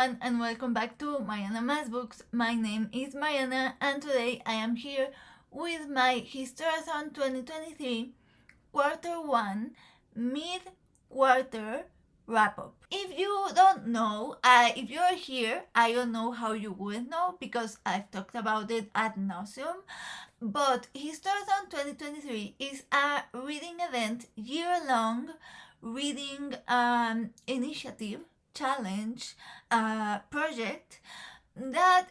everyone, and welcome back to Mariana Math Books. My name is Mariana, and today I am here with my HISTORATHON 2023 Quarter 1 Mid-Quarter Wrap-Up. If you don't know, if you're here, I don't know how you would know because I've talked about it ad nauseum. But HISTORATHON 2023 is a reading event, year-long reading initiative, challenge, project that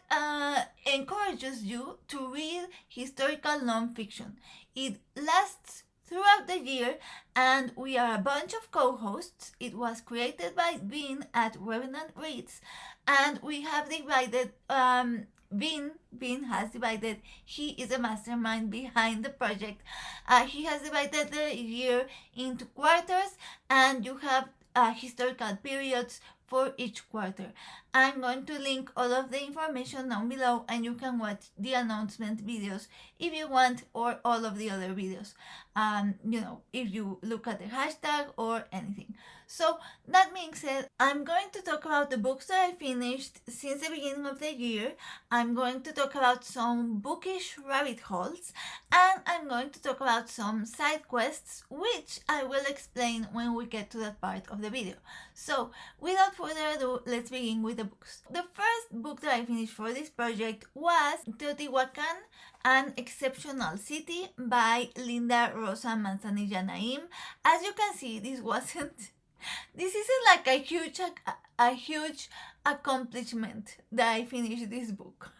encourages you to read historical nonfiction. It lasts throughout the year, and we are a bunch of co-hosts. It was created by Bean at Revenant Reads, and we have divided Bean has divided. He is a mastermind behind the project. He has divided the year into quarters, and you have historical periods for each quarter. I'm going to link all of the information down below, and you can watch the announcement videos if you want, or all of the other videos, if you look at the hashtag or anything. So that being said, I'm going to talk about the books that I finished since the beginning of the year. I'm going to talk about some bookish rabbit holes, and I'm going to talk about some side quests, which I will explain when we get to that part of the video. So without further ado, let's begin with the books. The first book that I finished for this project was Teotihuacan, an Exceptional City by Linda, Rosa, Manzanilla, Naim. As you can see, this isn't like a huge accomplishment that I finished this book.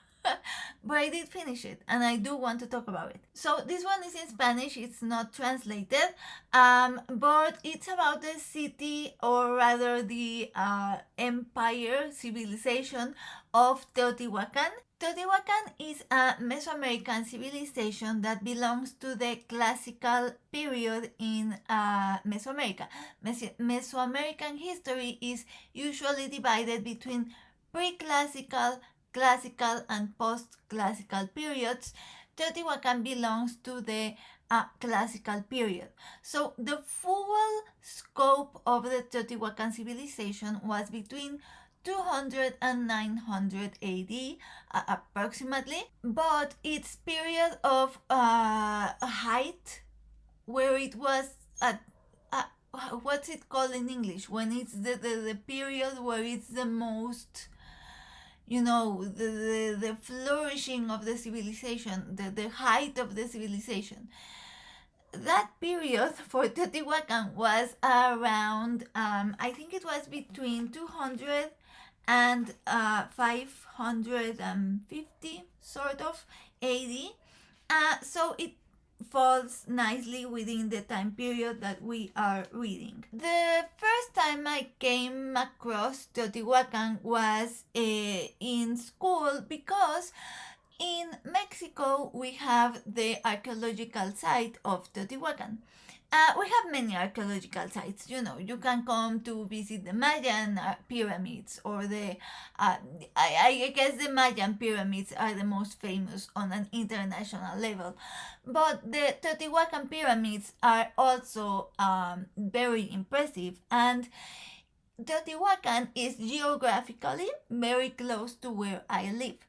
But I did finish it, and I do want to talk about it. So this one is in Spanish, it's not translated, but it's about the city, or rather the empire, civilization of Teotihuacan. Teotihuacan is a Mesoamerican civilization that belongs to the classical period in Mesoamerica. Mesoamerican history is usually divided between pre-classical, classical, and post-classical periods. Teotihuacan belongs to the classical period. So the full scope of the Teotihuacan civilization was between 200 and 900 AD approximately, but its period of height, where it was at what's it called in English, when it's the period where it's the most, the flourishing of the civilization, the height of the civilization. That period for Teotihuacan was around, I think it was between 200 and 550 sort of AD. So it falls nicely within the time period that we are reading. The first time I came across Teotihuacan was in school, because in Mexico we have the archaeological site of Teotihuacan. We have many archaeological sites. You can come to visit the Mayan pyramids, or I guess the Mayan pyramids are the most famous on an international level. But the Teotihuacan pyramids are also very impressive, and Teotihuacan is geographically very close to where I live.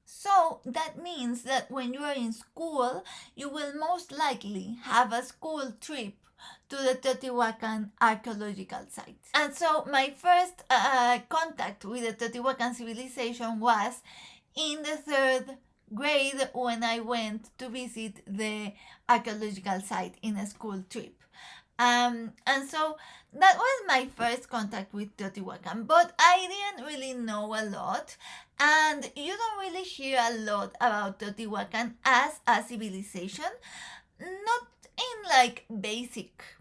So that means that when you are in school, you will most likely have a school trip to the Teotihuacan archaeological site. And so my first contact with the Teotihuacan civilization was in the 3rd grade, when I went to visit the archaeological site in a school trip. And so that was my first contact with Teotihuacan, but I didn't really know a lot, and you don't really hear a lot about Teotihuacan as a civilization, not in like basic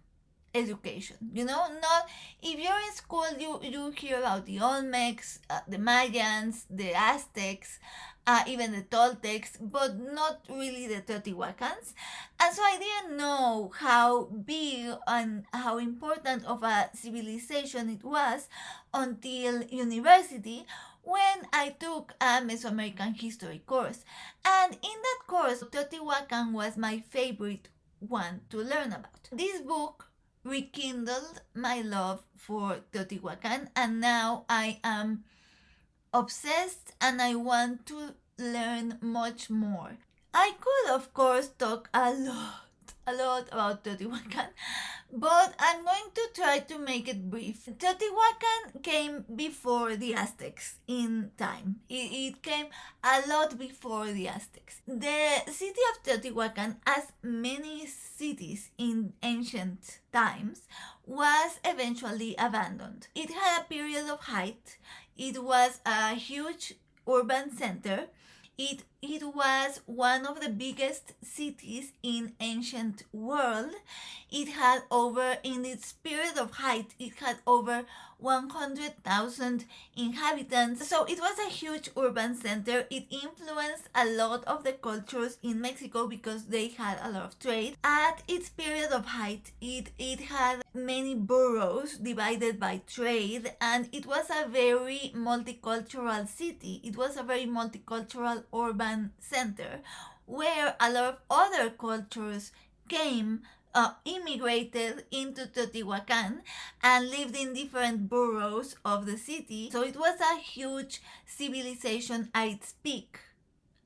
education, not if you're in school, you hear about the Olmecs, the Mayans, the Aztecs, even the Toltecs, but not really the Teotihuacans. And so I didn't know how big and how important of a civilization it was until university, when I took a Mesoamerican history course. And in that course, Teotihuacan was my favorite one to learn about. This book rekindled my love for Teotihuacan, and now I am obsessed and I want to learn much more. I could, of course, talk a lot about Teotihuacan, but I'm going to try to make it brief. Teotihuacan came before the Aztecs in time. It came a lot before the Aztecs. The city of Teotihuacan, as many cities in ancient times, was eventually abandoned. It had a period of height. It was a huge urban center. It was one of the biggest cities in ancient world. It had over, in its period of height, it had over 100,000 inhabitants. So it was a huge urban center. It influenced a lot of the cultures in Mexico because they had a lot of trade. At its period of height, it had many boroughs divided by trade, and it was a very multicultural city. It was a very multicultural urban center where a lot of other cultures came, immigrated into Teotihuacan and lived in different boroughs of the city. So it was a huge civilization at its peak.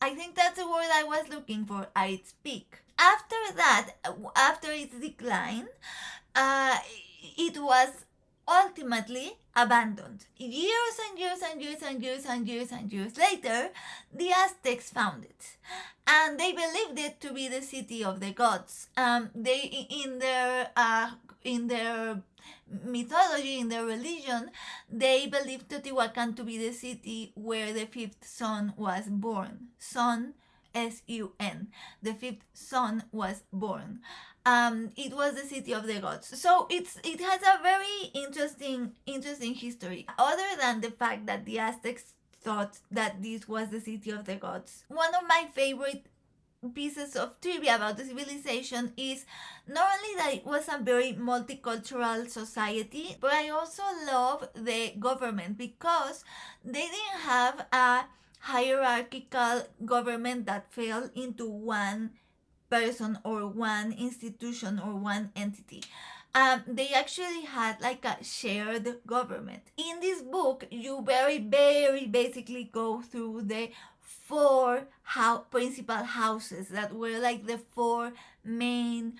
I think that's the word I was looking for, at its peak. After that, after its decline, it was ultimately abandoned. Years and years and years and years and years and years later, the Aztecs found it, and they believed it to be the city of the gods. They in their mythology, in their religion, they believed Teotihuacan to be the city where the fifth sun was born. Sun, S-U-N. The fifth sun was born. It was the city of the gods. So it has a very interesting history. Other than the fact that the Aztecs thought that this was the city of the gods, one of my favorite pieces of trivia about the civilization is not only that it was a very multicultural society, but I also love the government because they didn't have a hierarchical government that fell into one person or one institution or one entity. They actually had like a shared government. In this book, you very basically go through the four principal houses that were like the four main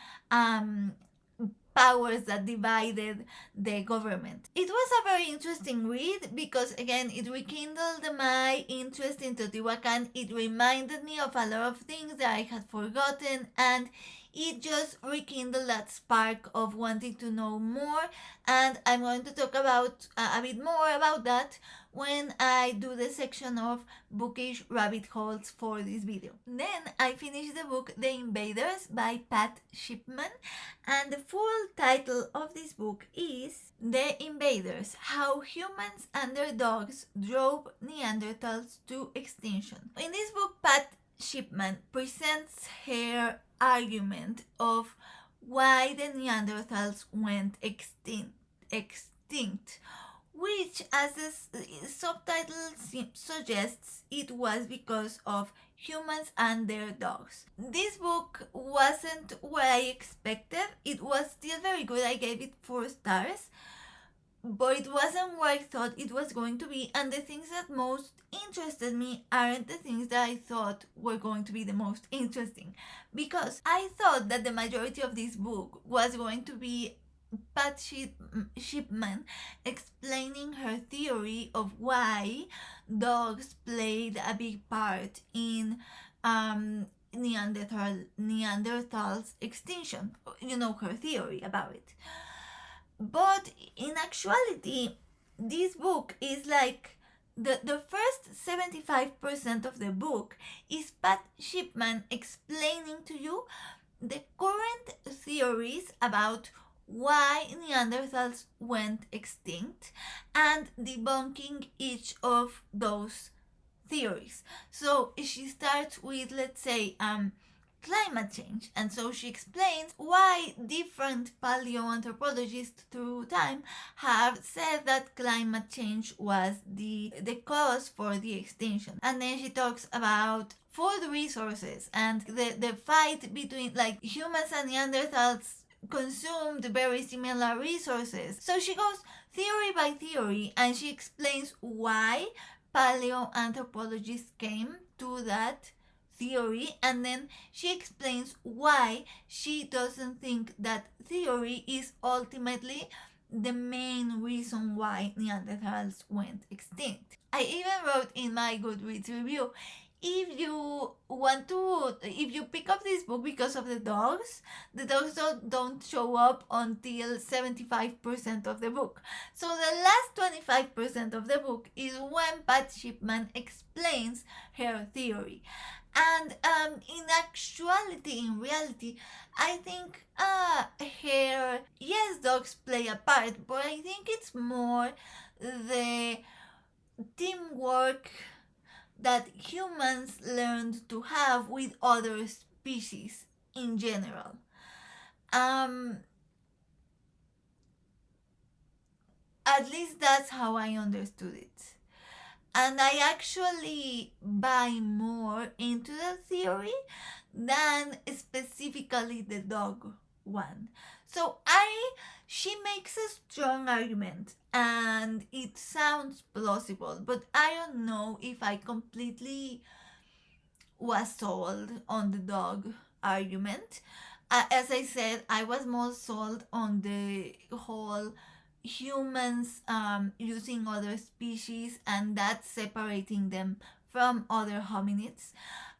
powers that divided the government. It was a very interesting read because, again, it rekindled my interest in Teotihuacan. It reminded me of a lot of things that I had forgotten, and it just rekindled that spark of wanting to know more. And I'm going to talk about a bit more about that when I do the section of bookish rabbit holes for this video. Then I finished the book The Invaders by Pat Shipman, and the full title of this book is The Invaders: How Humans and Their Dogs Drove Neanderthals to Extinction. In this book, Pat Shipman presents her argument of why the Neanderthals went extinct, which, as the subtitle suggests, it was because of humans and their dogs. This book wasn't what I expected. It was still very good. I gave it 4 stars, but it wasn't what I thought it was going to be, and the things that most interested me aren't the things that I thought were going to be the most interesting, because I thought that the majority of this book was going to be Pat Shipman explaining her theory of why dogs played a big part in Neanderthals extinction. You know, her theory about it. But in actuality, this book is like the first 75% of the book is Pat Shipman explaining to you the current theories about why Neanderthals went extinct and debunking each of those theories. So she starts with, let's say, climate change, and so she explains why different paleoanthropologists through time have said that climate change was the cause for the extinction. And then she talks about food resources and the fight between, like, humans and Neanderthals consumed very similar resources. So she goes theory by theory and she explains why paleoanthropologists came to that theory, and then she explains why she doesn't think that theory is ultimately the main reason why Neanderthals went extinct. I even wrote in my Goodreads review, if you pick up this book because of the dogs don't show up until 75% of the book. So the last 25% of the book is when Pat Shipman explains her theory. And in reality, I think yes, dogs play a part, but I think it's more the teamwork that humans learned to have with other species in general. At least that's how I understood it. And I actually buy more into the theory than specifically the dog one. So she makes a strong argument and it sounds plausible, but I don't know if I completely was sold on the dog argument. As I said, I was more sold on the whole humans using other species and that separating them from other hominids.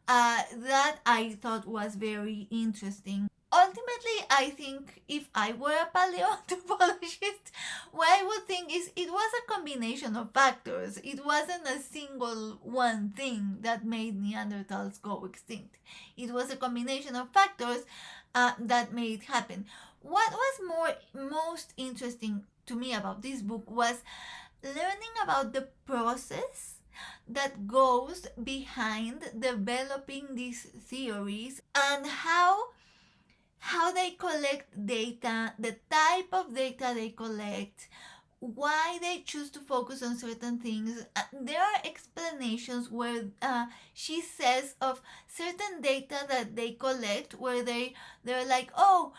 That I thought was very interesting. Ultimately, I think if I were a paleoanthropologist, what I would think is it was a combination of factors. It wasn't a single one thing that made Neanderthals go extinct. It was a combination of factors that made it happen. What was most interesting to me about this book was learning about the process that goes behind developing these theories and how they collect data, the type of data they collect, why they choose to focus on certain things. There are explanations where she says of certain data that they collect where they're like, oh,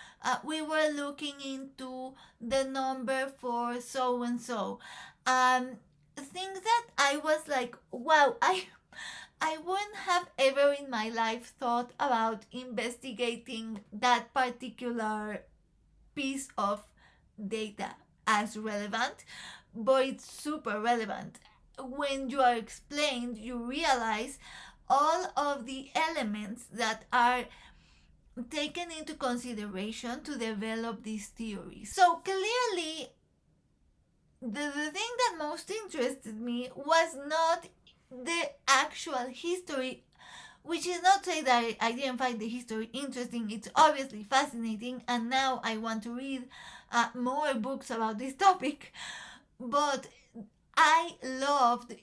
we were looking into the number for so and so. Things that I was like, wow, I wouldn't have ever in my life thought about investigating that particular piece of data as relevant, but it's super relevant. When you are explained, you realize all of the elements that are taken into consideration to develop these theories. So clearly, the thing that most interested me was not the actual history, which is not to say that I didn't find the history interesting. It's obviously fascinating, and now I want to read more books about this topic. But I loved,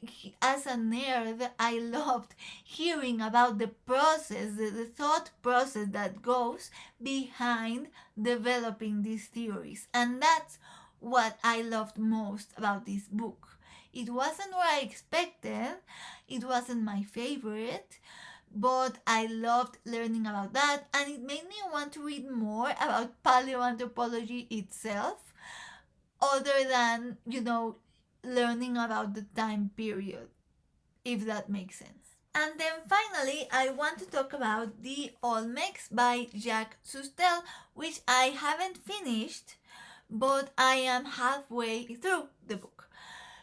as a nerd, I loved hearing about the process, the thought process that goes behind developing these theories. And that's what I loved most about this book. It wasn't what I expected, it wasn't my favorite, but I loved learning about that, and it made me want to read more about paleoanthropology itself, other than, learning about the time period, if that makes sense. And then finally, I want to talk about the Olmecs by Jacques Soustelle, which I haven't finished, but I am halfway through the book.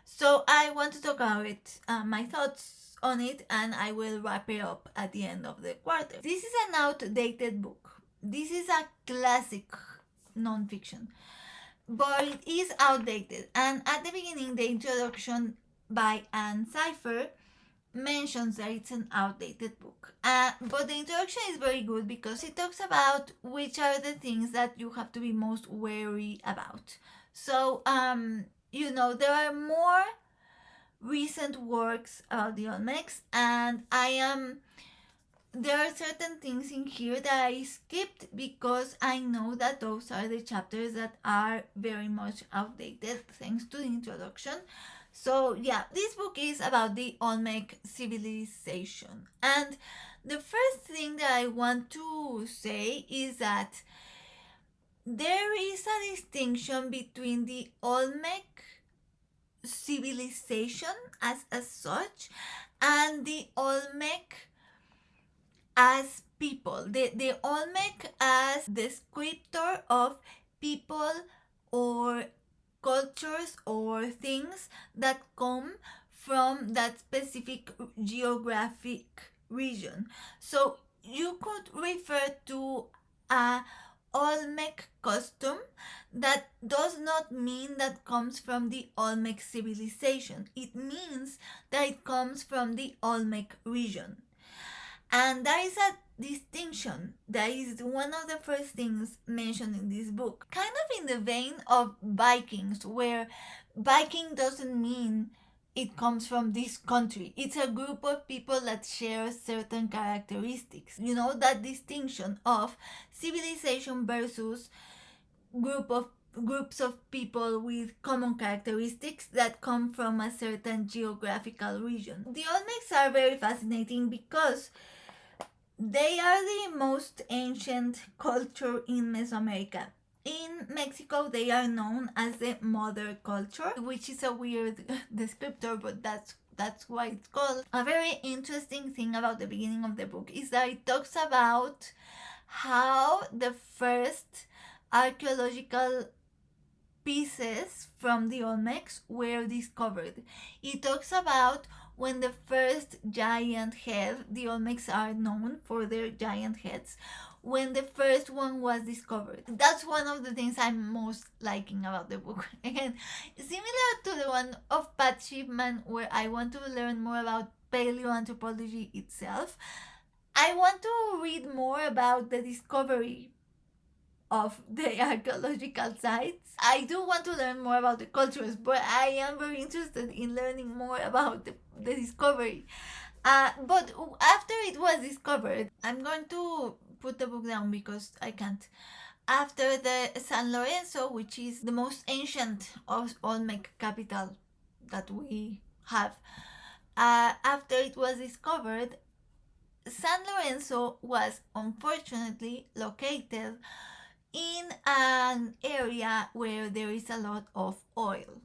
So I want to talk about it, my thoughts on it, and I will wrap it up at the end of the quarter. This is an outdated book. This is a classic nonfiction, but it is outdated. And at the beginning, the introduction by Anne Cipher mentions that it's an outdated book. But the introduction is very good because it talks about which are the things that you have to be most wary about. So, there are more recent works about the Olmecs, and there are certain things in here that I skipped because I know that those are the chapters that are very much outdated thanks to the introduction. So yeah, this book is about the Olmec civilization. And the first thing that I want to say is that there is a distinction between the Olmec civilization as such, and the Olmec as people. The Olmec as descriptor of people or cultures or things that come from that specific geographic region. So you could refer to a Olmec custom that does not mean that comes from the Olmec civilization. It means that it comes from the Olmec region. And there is a distinction that is one of the first things mentioned in this book. Kind of in the vein of Vikings, where Viking doesn't mean it comes from this country. It's a group of people that share certain characteristics. You know, that distinction of civilization versus groups of people with common characteristics that come from a certain geographical region. The Olmecs are very fascinating because they are the most ancient culture in Mesoamerica. In Mexico, they are known as the mother culture, which is a weird descriptor, but that's why it's called. A very interesting thing about the beginning of the book is that it talks about how the first archaeological pieces from the Olmecs were discovered. It talks about when the first giant head, the Olmecs are known for their giant heads, when the first one was discovered. That's one of the things I'm most liking about the book. Again, similar to the one of Pat Shipman, where I want to learn more about paleoanthropology itself, I want to read more about the discovery of the archaeological sites. I do want to learn more about the cultures, but I am very interested in learning more about the discovery. But after it was discovered, I'm going to put the book down because I can't. After the San Lorenzo, which is the most ancient of Olmec capital that we have, after it was discovered, San Lorenzo was unfortunately located in an area where there is a lot of oil.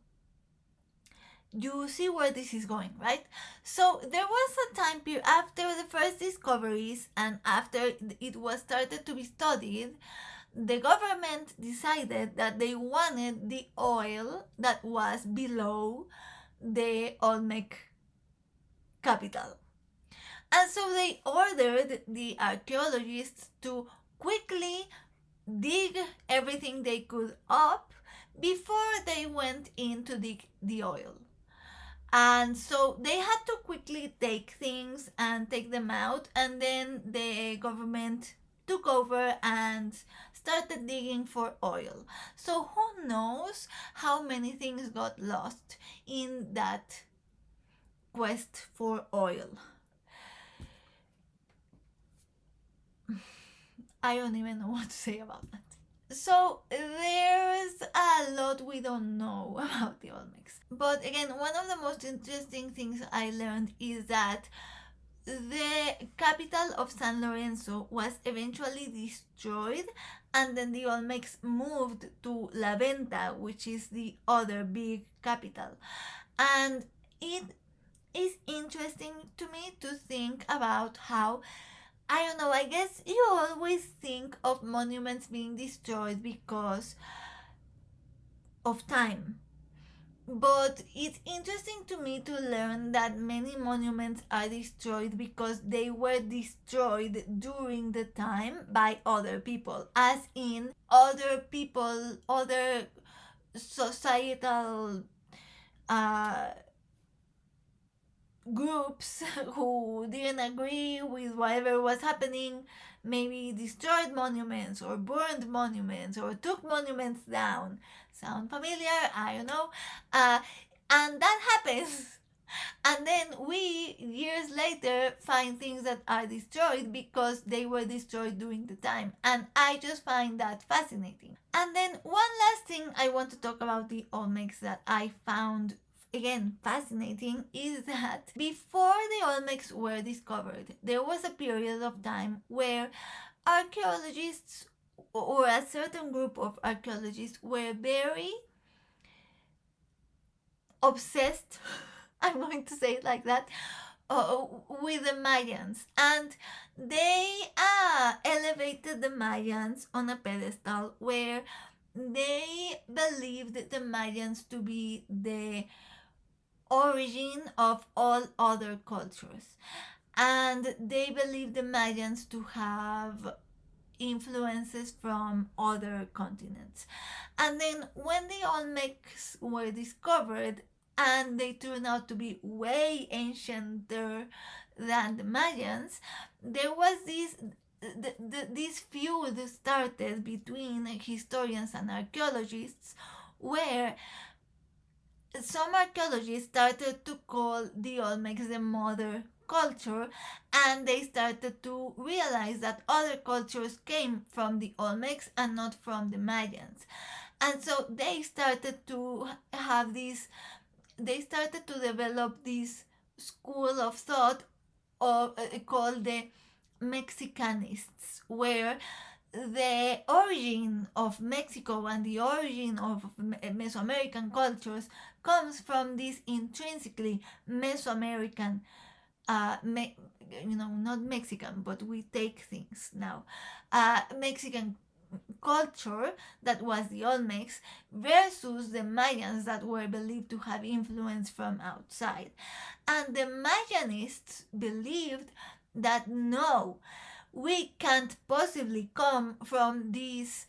You see where this is going, right? So there was a time period after the first discoveries and after it was started to be studied, the government decided that they wanted the oil that was below the Olmec capital. And so they ordered the archaeologists to quickly dig everything they could up before they went in to dig the oil. And so they had to quickly take things and take them out, and then the government took over and started digging for oil. So who knows how many things got lost in that quest for oil. I don't even know what to say about that. So there's a lot we don't know about the Olmecs. But again, one of the most interesting things I learned is that the capital of San Lorenzo was eventually destroyed, and then the Olmecs moved to La Venta, which is the other big capital. And it is interesting to me to think about how, I don't know, I guess you always think of monuments being destroyed because of time. But it's interesting to me to learn that many monuments are destroyed because they were destroyed during the time by other people, as in other people, other societal groups who didn't agree with whatever was happening, maybe destroyed monuments or burned monuments or took monuments down. Sound familiar? I don't know. And that happens. And then we, years later, find things that are destroyed because they were destroyed during the time. And I just find that fascinating. And then one last thing I want to talk about the Olmecs that I found again fascinating is that before the Olmecs were discovered, there was a period of time where archaeologists or a certain group of archaeologists were very obsessed, I'm going to say it like that, with the Mayans, and they elevated the Mayans on a pedestal where they believed the Mayans to be the origin of all other cultures, and they believed the Mayans to have influences from other continents. And then when the Olmecs were discovered, and they turned out to be way ancienter than the Mayans, there was this feud started between historians and archaeologists, where some archaeologists started to call the Olmecs the mother culture, and they started to realize that other cultures came from the Olmecs and not from the Mayans. And so they started to have this, they started to develop this school of thought called the Mexicanists, where the origin of Mexico and the origin of Mesoamerican cultures comes from this intrinsically Mesoamerican, not Mexican, but we take things now, Mexican culture that was the Olmecs versus the Mayans that were believed to have influence from outside. And the Mayanists believed that no, we can't possibly come from this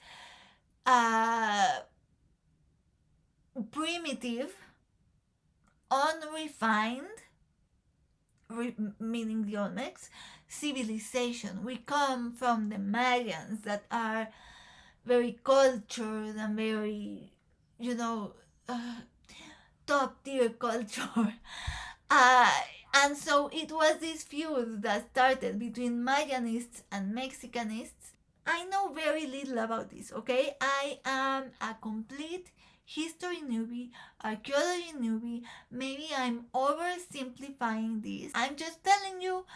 primitive, unrefined, meaning the Olmecs, civilization. We come from the Mayans that are very cultured and very, top tier culture. And so it was this feud that started between Mayanists and Mexicanists. I know very little about this, okay? I am a complete history newbie, archaeology newbie. Maybe I'm oversimplifying this. I'm just telling you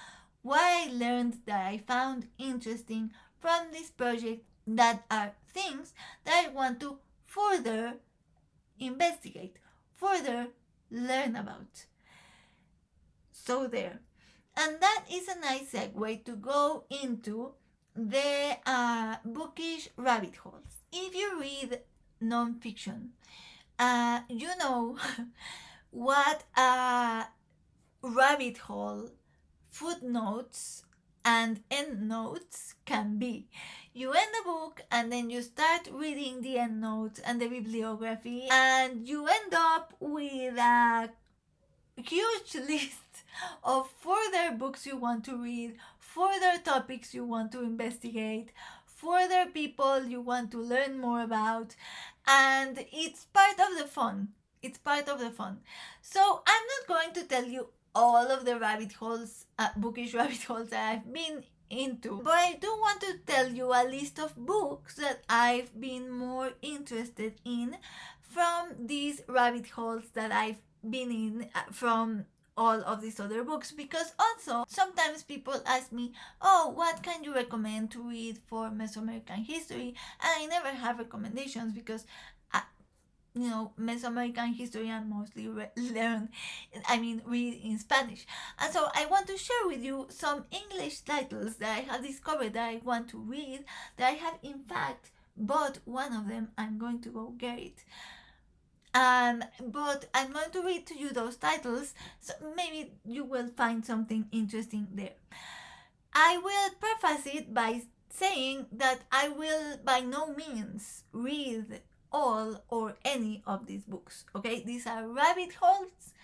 what I learned that I found interesting from this project, that are things that I want to further investigate, further learn about. So there. And that is a nice segue to go into the bookish rabbit holes. If you read non-fiction, you know what a rabbit hole footnotes and endnotes can be. You end the book and then you start reading the endnotes and the bibliography, and you end up with a huge list of further books you want to read, further topics you want to investigate, further people you want to learn more about, and it's part of the fun. It's part of the fun. So I'm not going to tell you all of the rabbit holes, bookish rabbit holes that I've been into, but I do want to tell you a list of books that I've been more interested in from these rabbit holes that I've been in from all of these other books. Because also sometimes people ask me, oh, what can you recommend to read for Mesoamerican history? And I never have recommendations because Mesoamerican history I mostly read in Spanish. And so I want to share with you some English titles that I have discovered that I want to read, that I have in fact bought one of them. I'm going to go get it. But I'm going to read to you those titles, so maybe you will find something interesting there. I will preface it by saying that I will by no means read all or any of these books, okay? These are rabbit holes.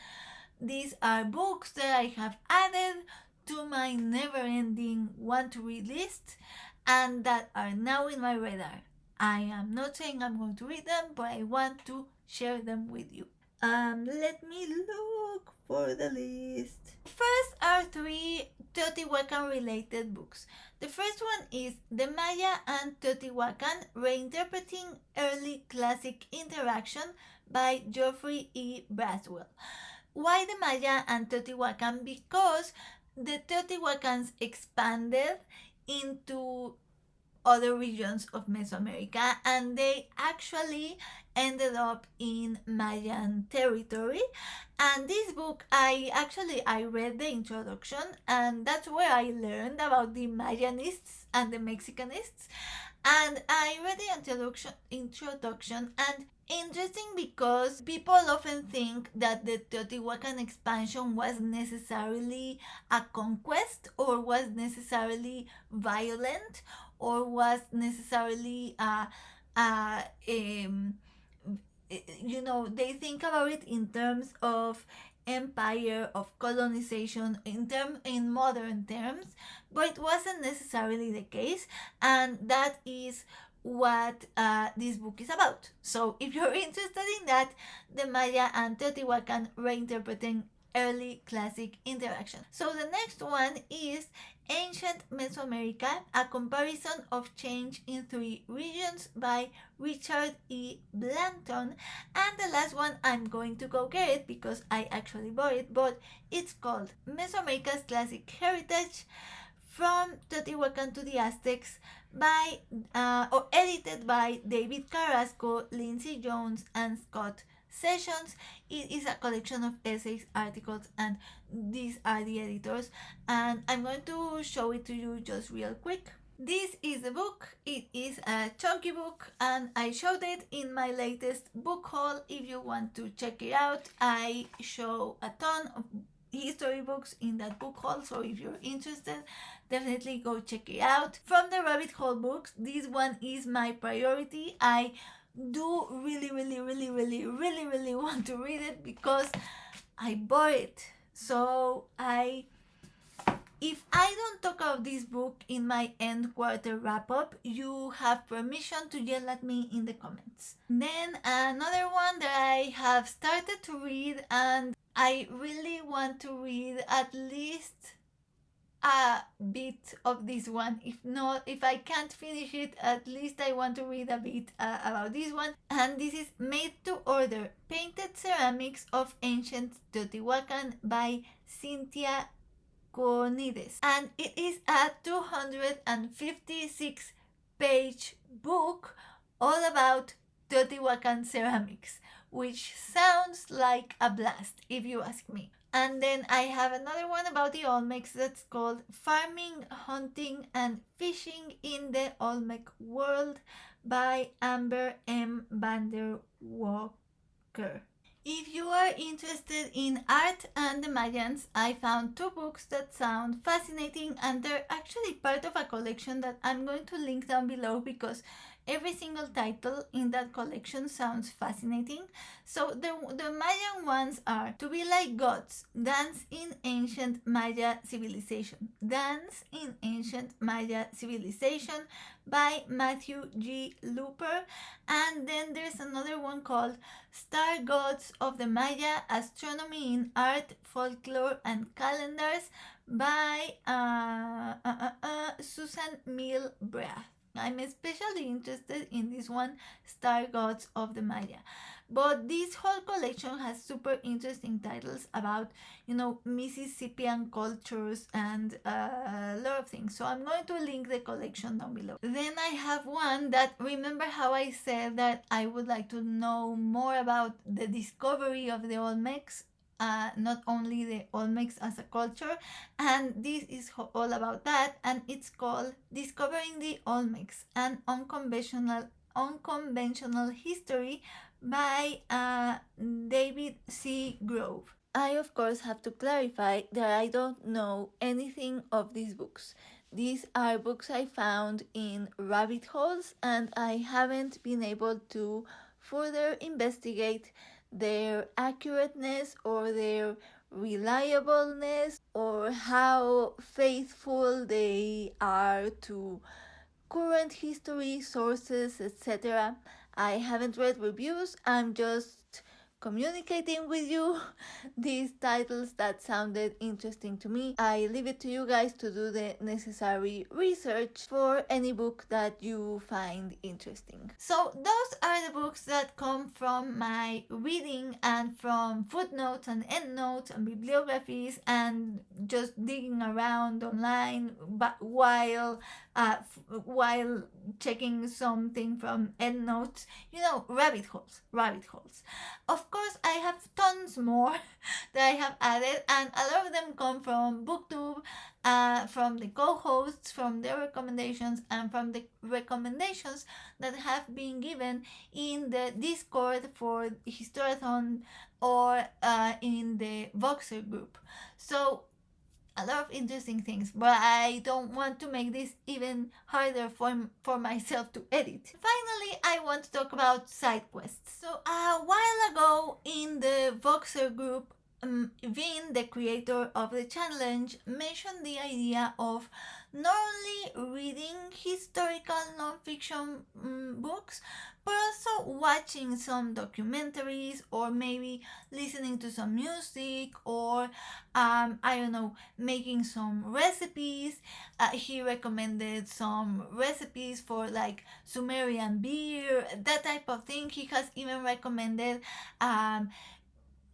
These are books that I have added to my never-ending want to read list and that are now in my radar. I am not saying I'm going to read them, but I want to share them with you. Let me look for the list. First are 3 Teotihuacan related books. The first one is The Maya and Teotihuacan, Reinterpreting Early Classic Interaction by Geoffrey E. Brasswell. Why the Maya and Teotihuacan? Because the Teotihuacans expanded into other regions of Mesoamerica, and they actually ended up in Mayan territory. And this book, I read the introduction, and that's where I learned about the Mayanists and the Mexicanists. And I read the introduction, and interesting because people often think that the Teotihuacan expansion was necessarily a conquest, or was necessarily violent, or was necessarily um, they think about it in terms of empire, of colonization, in modern terms, but it wasn't necessarily the case, and that is what this book is about. So if you're interested in that, the Maya and Teotihuacan reinterpreting early classic interaction. So the next one is Ancient Mesoamerica, a comparison of change in three regions by Richard E. Blanton. And the last one, I'm going to go get it because I actually bought it, but it's called Mesoamerica's Classic Heritage from Teotihuacan to the Aztecs, by or edited by David Carrasco, Lindsay Jones, and Scott Sessions. It is a collection of essays, articles, and these are the editors. And I'm going to show it to you just real quick. This is the book. It is a chunky book, and I showed it in my latest book haul. If you want to check it out, I show a ton of history books in that book haul, so if you're interested, definitely go check it out. From the rabbit hole books, this one is my priority. I do really want to read it because I bought it. So if I don't talk about this book in my end quarter wrap up, you have permission to yell at me in the comments. Then another one that I have started to read, and I really want to read at least a bit of this one. If I can't finish it, at least I want to read a bit about this one. And this is Made to Order: Painted Ceramics of Ancient Teotihuacan by Cynthia Cornides. And it is a 256 page book all about Teotihuacan ceramics, which sounds like a blast if you ask me. And then I have another one about the Olmecs that's called Farming, Hunting, and Fishing in the Olmec World by Amber M. Vander Walker. If you are interested in art and the Mayans, I found two books that sound fascinating, and they're actually part of a collection that I'm going to link down below because every single title in that collection sounds fascinating. So the Mayan ones are To Be Like Gods, Dance in Ancient Maya Civilization. Dance in Ancient Maya Civilization by Matthew G. Looper. And then there's another one called Star Gods of the Maya, Astronomy in Art, Folklore, and Calendars by Susan Mill Brath. I'm especially interested in this one, Star Gods of the Maya. But this whole collection has super interesting titles about, Mississippian cultures and a lot of things. So I'm going to link the collection down below. Then I have one that, remember how I said that I would like to know more about the discovery of the Olmecs? Not only the Olmecs as a culture, and this is all about that, and it's called Discovering the Olmecs, an unconventional history by David C. Grove. I of course have to clarify that I don't know anything of these books. These are books I found in rabbit holes, and I haven't been able to further investigate their accurateness or their reliableness or how faithful they are to current history sources, etc. I haven't read reviews. I'm just communicating with you these titles that sounded interesting to me. I leave it to you guys to do the necessary research for any book that you find interesting. So those are the books that come from my reading and from footnotes and endnotes and bibliographies and just digging around online while checking something from endnotes, rabbit holes. Of course, I have tons more that I have added, and a lot of them come from BookTube, from the co-hosts, from their recommendations, and from the recommendations that have been given in the Discord for HISTORATHON or in the Voxer group. So a lot of interesting things, but I don't want to make this even harder for myself to edit. Finally, I want to talk about side quests. So a while ago in the Voxer group, Vin, the creator of the challenge, mentioned the idea of not only reading historical nonfiction books, but also watching some documentaries or maybe listening to some music or making some recipes. He recommended some recipes for like Sumerian beer, that type of thing. He has even recommended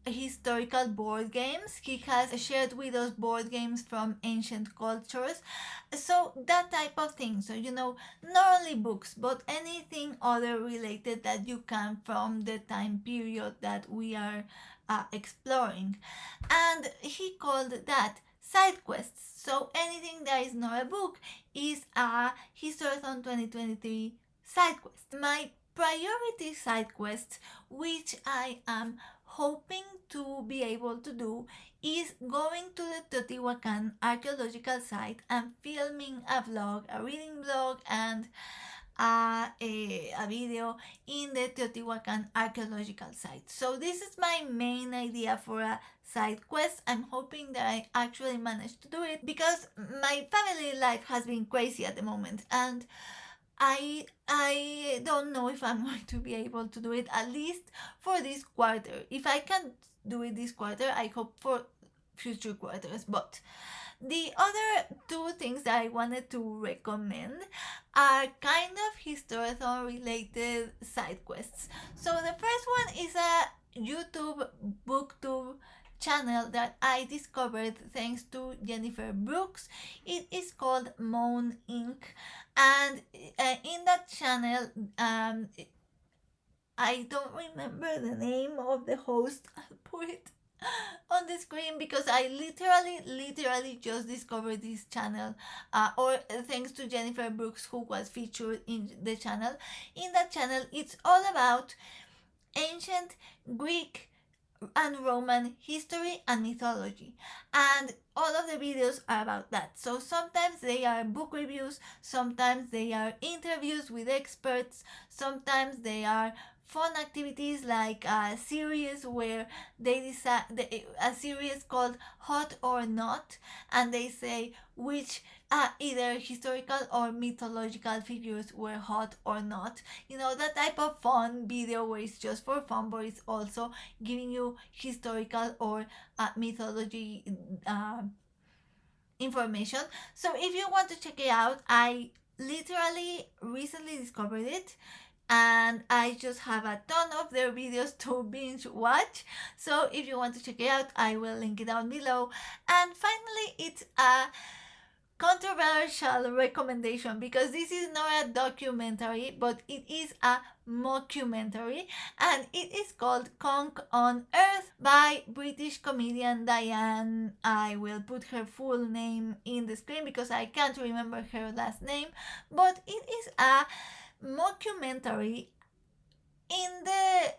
historical board games. He has shared with us board games from ancient cultures. So that type of thing. So not only books, but anything other related that you can from the time period that we are exploring. And he called that side quests. So anything that is not a book is a HISTORATHON 2023 side quest. My priority side quest, which I am hoping to be able to do, is going to the Teotihuacan archaeological site and filming a vlog, a reading vlog, and a video in the Teotihuacan archaeological site. So this is my main idea for a side quest. I'm hoping that I actually manage to do it because my family life has been crazy at the moment, and I don't know if I'm going to be able to do it, at least for this quarter. If I can't do it this quarter, I hope for future quarters. But the other two things that I wanted to recommend are kind of HISTORATHON related side quests. So the first one is a YouTube BookTube channel that I discovered thanks to Jennifer Brooks. It is called Moan Inc. And in that channel, I don't remember the name of the host. I'll put it on the screen because I literally just discovered this channel, or thanks to Jennifer Brooks, who was featured in the channel. In that channel, it's all about ancient Greek and Roman history and mythology, and all of the videos are about that. So sometimes they are book reviews, sometimes they are interviews with experts, sometimes they are fun activities like a series where they decide a series called Hot or Not, and they say which either historical or mythological figures were hot or not. That type of fun video where it's just for fun, but it's also giving you historical or mythology information. So if you want to check it out, I literally recently discovered it, and I just have a ton of their videos to binge watch. So if you want to check it out, I will link it down below. And finally, it's a controversial recommendation because this is not a documentary, but it is a mockumentary, and it is called Conch on Earth by British comedian Diane. I will put her full name in the screen because I can't remember her last name, but it is a mockumentary in the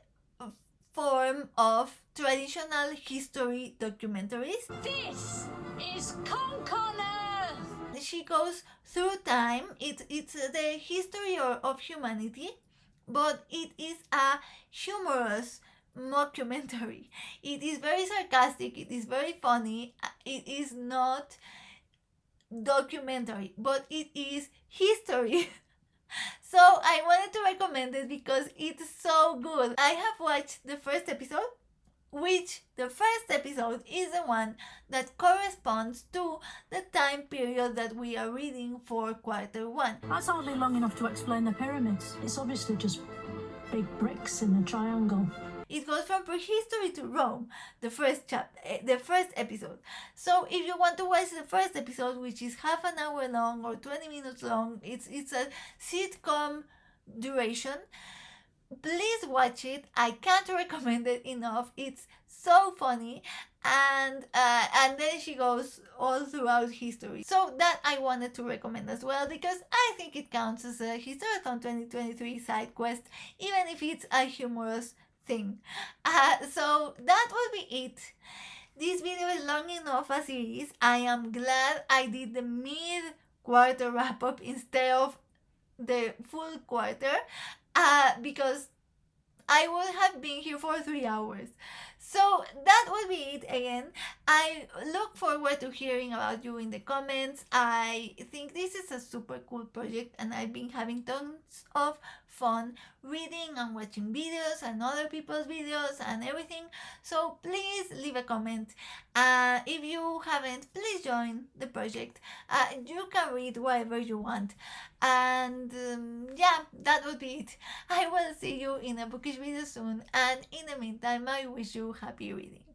form of traditional history documentaries. This is Conch on Earth. She goes through time. It's the history of humanity, but it is a humorous mockumentary. It is very sarcastic, it is very funny, it is not documentary, but it is history. So I wanted to recommend it because it's so good. I have watched the first episode, which the first episode is the one that corresponds to the time period that we are reading for quarter one. That's hardly long enough to explain the pyramids. It's obviously just big bricks in a triangle. It goes from prehistory to Rome, the first episode. So if you want to watch the first episode, which is half an hour long or 20 minutes long, it's a sitcom duration. Please watch it. I can't recommend it enough. It's so funny, and then she goes all throughout history. So that I wanted to recommend as well because I think it counts as a Historathon 2023 side quest, even if it's a humorous thing. So that will be it. This video is long enough as it is. I am glad I did the mid-quarter wrap-up instead of the full quarter, because I would have been here for 3 hours. So that will be it again. I look forward to hearing about you in the comments. I think this is a super cool project and I've been having tons of fun reading and watching videos and other people's videos and everything. So please leave a comment. If you haven't, please join the project. You can read whatever you want. And yeah, that would be it. I will see you in a bookish video soon, and in the meantime I wish you happy reading.